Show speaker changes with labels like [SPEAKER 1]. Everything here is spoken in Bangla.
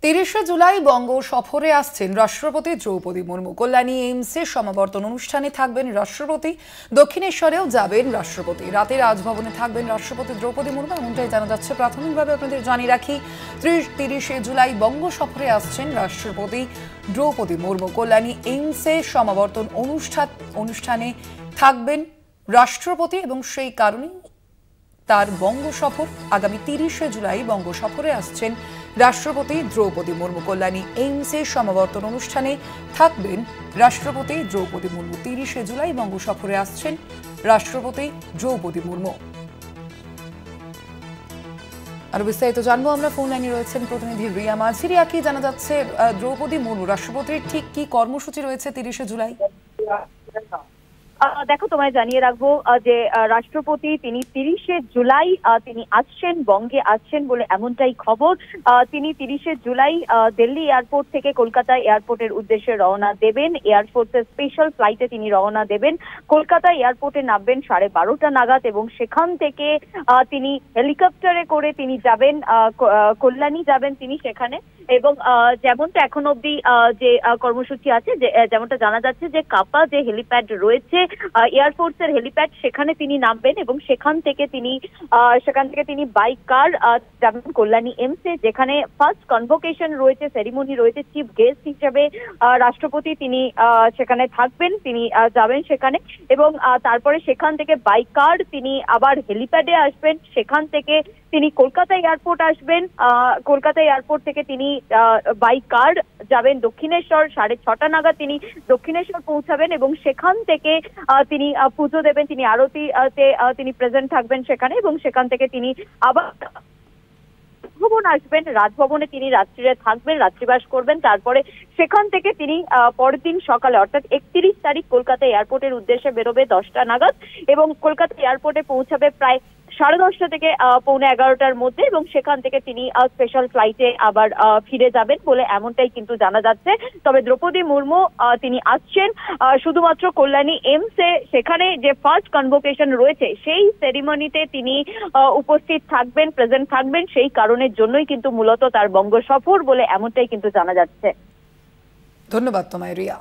[SPEAKER 1] ৩০শে জুলাই বঙ্গ সফরে আসছেন রাষ্ট্রপতি দ্রৌপদী মুর্মু। কল্যাণী এইমসে সমাবর্তন অনুষ্ঠানে থাকবেন রাষ্ট্রপতি। দক্ষিণেশ্বরেও যাবেন রাষ্ট্রপতি। রাতে রাজভবনে থাকবেন রাষ্ট্রপতি দ্রৌপদী মুর্মু, এমনটাই জানা যাচ্ছে। প্রাথমিকভাবে আপনাদের জানিয়ে রাখি, ৩০শে জুলাই বঙ্গ সফরে আসছেন রাষ্ট্রপতি দ্রৌপদী মুর্মু। কল্যাণী এইমসে সমাবর্তন অনুষ্ঠানে থাকবেন রাষ্ট্রপতি এবং সেই কারণেই তার বঙ্গ সফর। আগামী ৩০শে জুলাই বঙ্গ সফরে আসছেন রাষ্ট্রপতি দ্রৌপদী মুর্মু। কল্যাণী এইমসের সমাবর্তন অনুষ্ঠানে থাকবেন রাষ্ট্রপতি দ্রৌপদী মুর্মু। ৩০শে জুলাই বঙ্গ সফরে আসছেন রাষ্ট্রপতি দ্রৌপদী মুর্মু। আরো বিস্তারিত জানবো আমরা। ফোন লাইনে রয়েছেন প্রতিনিধি রিয়া মাঝি। রিয়া, কি জানা যাচ্ছে দ্রৌপদী মুর্মু রাষ্ট্রপতির ঠিক কি কর্মসূচি রয়েছে ৩০শে জুলাই?
[SPEAKER 2] দেখো, তোমায় জানিয়ে রাখবো যে রাষ্ট্রপতি তিনি ৩০শে জুলাই তিনি আসছেন, বঙ্গে আসছেন বলে এমনটাই খবর। তিনি ৩০শে জুলাই দিল্লি এয়ারপোর্ট থেকে কলকাতা এয়ারপোর্টের উদ্দেশ্যে রওনা দেবেন। এয়ারফোর্সের স্পেশাল ফ্লাইটে তিনি রওনা দেবেন। কলকাতা এয়ারপোর্টে নামবেন 12:30টা নাগাদ এবং সেখান থেকে তিনি হেলিকপ্টারে করে তিনি যাবেন কল্যাণী যাবেন তিনি সেখানে। এবং যেমনটা এখন অব্দি যে কর্মসূচি আছে, যেমনটা জানা যাচ্ছে যে কাপা যে হেলিপ্যাড রয়েছে এয়ারফোর্সের হেলিপ্যাড, সেখানে তিনি নামবেন এবং সেখান থেকে তিনি বাই কার যাবেন কল্যাণী এইমসে, যেখানে ফার্স্ট কনভোকেশন রয়েছে, সেরিমনি রয়েছে। চিফ গেস্ট হিসেবে রাষ্ট্রপতি তিনি সেখানে থাকবেন, তিনি যাবেন সেখানে এবং তারপরে সেখান থেকে বাই কার তিনি আবার হেলিপ্যাডে আসবেন। সেখান থেকে তিনি কলকাতা এয়ারপোর্ট আসবেন। কলকাতা এয়ারপোর্ট থেকে তিনি বাই কার যাবেন দক্ষিণেশ্বর। 6:30টা নাগাদ তিনি দক্ষিণেশ্বর পৌঁছাবেন এবং সেখান থেকে তিনি পুজো দেবেন, তিনি আরতিতে তিনি প্রেজেন্ট থাকবেন সেখানে এবং সেখান থেকে তিনি আবার রাজভবন আসবেন। রাজভবনে তিনি রাত্রিরে থাকবেন, রাত্রিবাস করবেন। তারপরে সেখান থেকে তিনি পরের দিন সকালে অর্থাৎ 31 তারিখ কলকাতা এয়ারপোর্টের উদ্দেশ্যে বেরোবে 10টা নাগাদ এবং কলকাতা এয়ারপোর্টে পৌঁছাবে প্রায় 10:30 থেকে 11:45টার মধ্যে এবং সেখান থেকে তিনি স্পেশাল ফ্লাইটে আবার ফিরে যাবেন বলে এমনটাই কিন্তু জানা যাচ্ছে। তবে দ্রৌপদী মুর্মু তিনি আসছেন শুধুমাত্র কল্যাণী এইমসে, সেখানে যে ফার্স্ট কনভোকেশন রয়েছে সেই সেরিমনিতে তিনি উপস্থিত থাকবেন, প্রেজেন্ট থাকবেন। সেই কারণের জন্যই কিন্তু মূলত তার বঙ্গ সফর বলে এমনটাই কিন্তু জানা যাচ্ছে।
[SPEAKER 1] ধন্যবাদ তোমায় রিয়া।